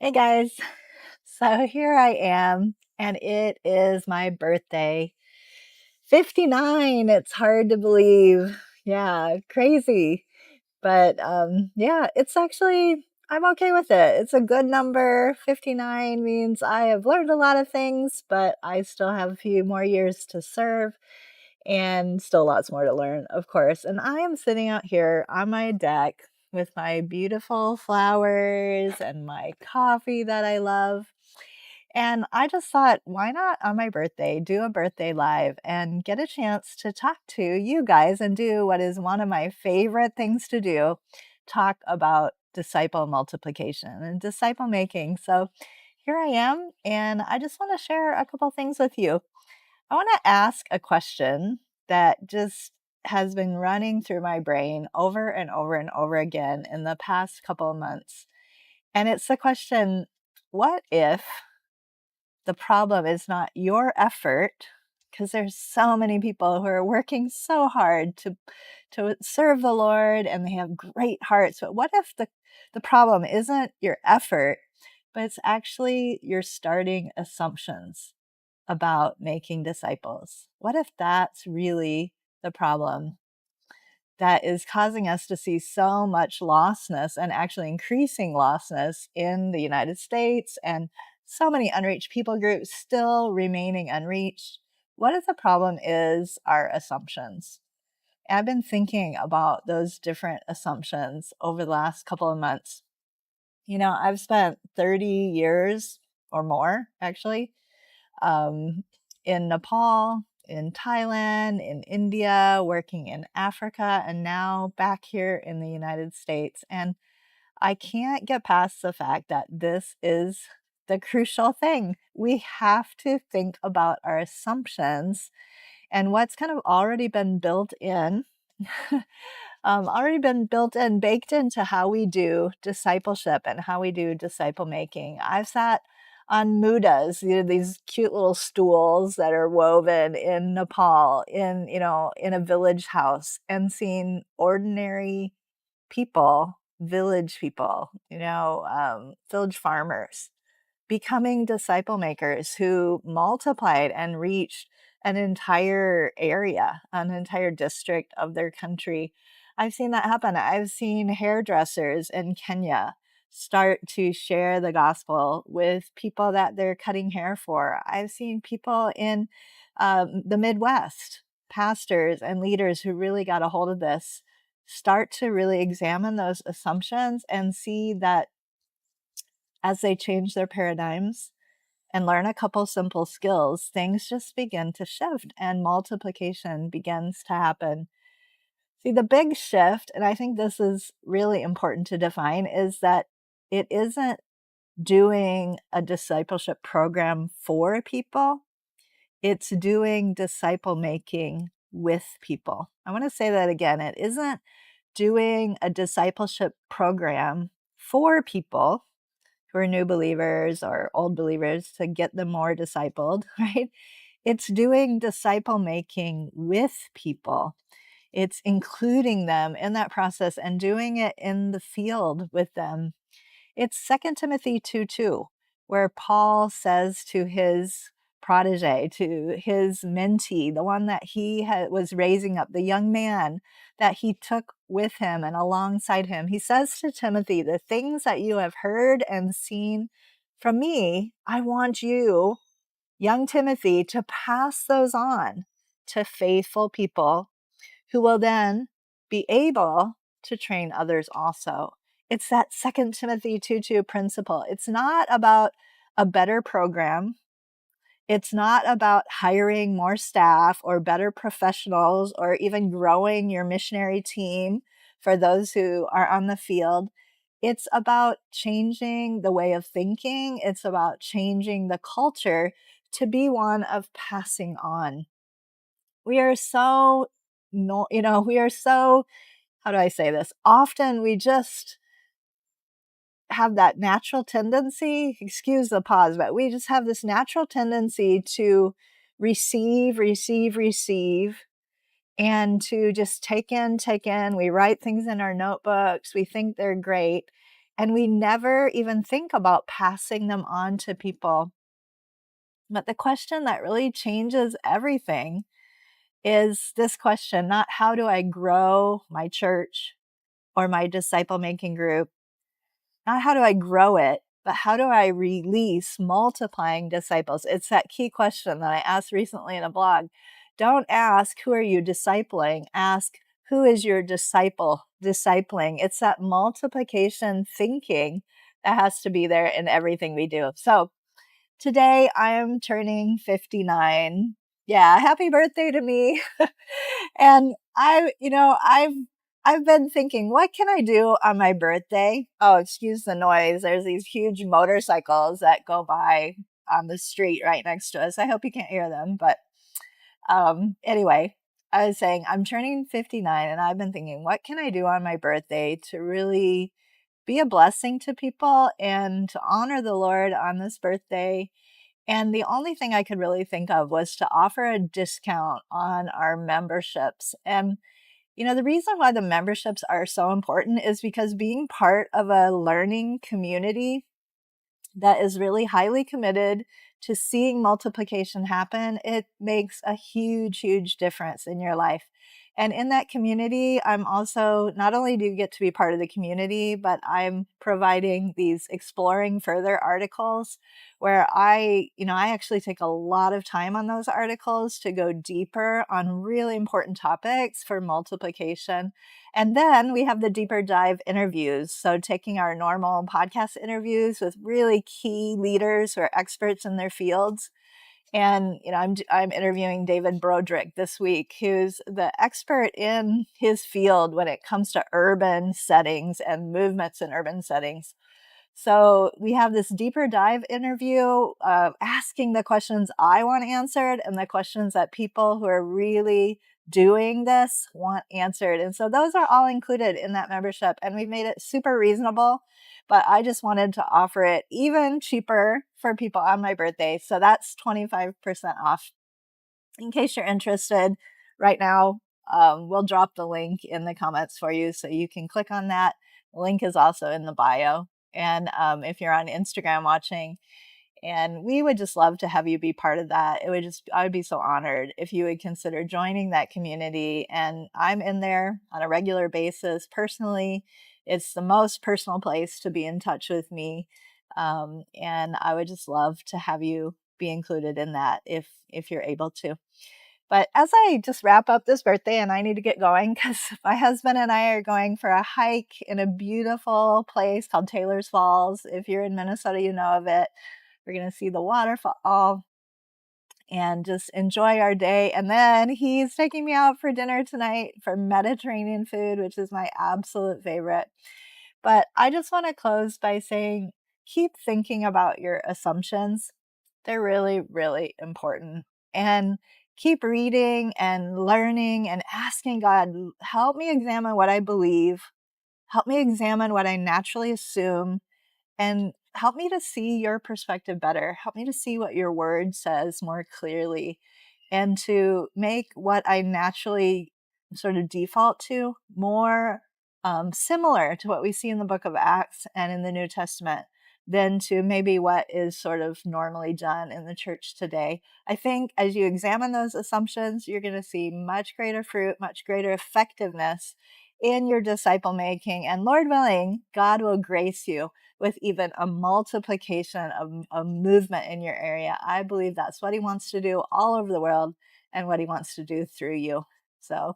Hey guys, so here I am, and it is my birthday. 59, it's hard to believe. Yeah, crazy. But yeah, it's actually, I'm okay with it. It's a good number. 59 means I have learned a lot of things, but I still have a few more years to serve and still lots more to learn, of course. And I am sitting out here on my deck with my beautiful flowers and my coffee that I love. And I just thought, why not on my birthday do a birthday live and get a chance to talk to you guys and do what is one of my favorite things to do, talk about disciple multiplication and disciple making. So here I am, and I just want to share a couple things with you. I want to ask a question that just has been running through my brain over and over and over again in the past couple of months. And it's the question, what if the problem is not your effort? Because there's so many people who are working so hard to serve the Lord and they have great hearts. But what if the problem isn't your effort, but it's actually your starting assumptions about making disciples? What if that's really the problem that is causing us to see so much lostness and actually increasing lostness in the United States and so many unreached people groups still remaining unreached? What if the problem is our assumptions? And I've been thinking about those different assumptions over the last couple of months. I've spent 30 years or more actually um, in Nepal, in Thailand, in India, working in Africa, and now back here in the United States. And I can't get past the fact that this is the crucial thing. We have to think about our assumptions and what's kind of already been built in. Baked into how we do discipleship and how we do disciple making. I've sat on mudas, these cute little stools that are woven in Nepal, in a village house, and seen ordinary people, village people, village farmers becoming disciple makers who multiplied and reached an entire area, an entire district of their country. I've seen that happen. I've seen hairdressers in Kenya start to share the gospel with people that they're cutting hair for. I've seen people in the Midwest, pastors and leaders who really got a hold of this, start to really examine those assumptions and see that as they change their paradigms and learn a couple simple skills, things just begin to shift and multiplication begins to happen. See, the big shift, and I think this is really important to define, is that it isn't doing a discipleship program for people, it's doing disciple making with people. I want to say that again. It isn't doing a discipleship program for people who are new believers or old believers to get them more discipled, right? It's doing disciple making with people. It's including them in that process and doing it in the field with them. It's 2 Timothy 2:2, where Paul says to his protege, to his mentee, the one that he was raising up, the young man that he took with him and alongside him, he says to Timothy, the things that you have heard and seen from me, I want you, young Timothy, to pass those on to faithful people who will then be able to train others also. It's that 2 Timothy 2:2 principle. It's not about a better program. It's not about hiring more staff or better professionals or even growing your missionary team for those who are on the field. It's about changing the way of thinking. It's about changing the culture to be one of passing on. We are so, no, we are so, how do I say this? Often we just have that natural tendency, excuse the pause, but we just have this natural tendency to receive, receive, receive, and to just take in, take in. We write things in our notebooks. We think they're great. And we never even think about passing them on to people. But the question that really changes everything is this question, not how do I grow my church or my disciple making group, not how do I grow it, but how do I release multiplying disciples? It's that key question that I asked recently in a blog. Don't ask, who are you discipling? Ask, who is your disciple discipling? It's that multiplication thinking that has to be there in everything we do. So today I am turning 59. Yeah, happy birthday to me. And I've been thinking, what can I do on my birthday? Oh, excuse the noise. There's these huge motorcycles that go by on the street right next to us. I hope you can't hear them, but anyway, I was saying I'm turning 59 and I've been thinking, what can I do on my birthday to really be a blessing to people and to honor the Lord on this birthday? And the only thing I could really think of was to offer a discount on our memberships. And, the reason why the memberships are so important is because being part of a learning community that is really highly committed to seeing multiplication happen, it makes a huge, huge difference in your life. And in that community, I'm also, not only do you get to be part of the community, but I'm providing these exploring further articles where I actually take a lot of time on those articles to go deeper on really important topics for multiplication. And then we have the deeper dive interviews. So taking our normal podcast interviews with really key leaders who are experts in their fields. And I'm interviewing David Broderick this week, who's the expert in his field when it comes to urban settings and movements in urban settings. So we have this deeper dive interview, asking the questions I want answered and the questions that people who are really doing this want answered. And so those are all included in that membership. And we've made it super reasonable, but I just wanted to offer it even cheaper for people on my birthday. So that's 25% off. In case you're interested right now, we'll drop the link in the comments for you so you can click on that. The link is also in the bio. And if you're on Instagram watching, and we would just love to have you be part of that. I would be so honored if you would consider joining that community. And I'm in there on a regular basis. Personally, it's the most personal place to be in touch with me. And I would just love to have you be included in that if you're able to. But as I just wrap up this birthday, and I need to get going because my husband and I are going for a hike in a beautiful place called Taylor's Falls. If you're in Minnesota, you know of it. We're going to see the waterfall and just enjoy our day. And then he's taking me out for dinner tonight for Mediterranean food, which is my absolute favorite. But I just want to close by saying, keep thinking about your assumptions. They're really, really important. And keep reading and learning and asking God, help me examine what I believe. Help me examine what I naturally assume. And help me to see your perspective better. Help me to see what your word says more clearly and to make what I naturally sort of default to more similar to what we see in the book of Acts and in the New Testament than to maybe what is sort of normally done in the church today. I think as you examine those assumptions, you're going to see much greater fruit, much greater effectiveness in your disciple making. And Lord willing, God will grace you with even a multiplication of a movement in your area. I believe that's what he wants to do all over the world and what he wants to do through you. So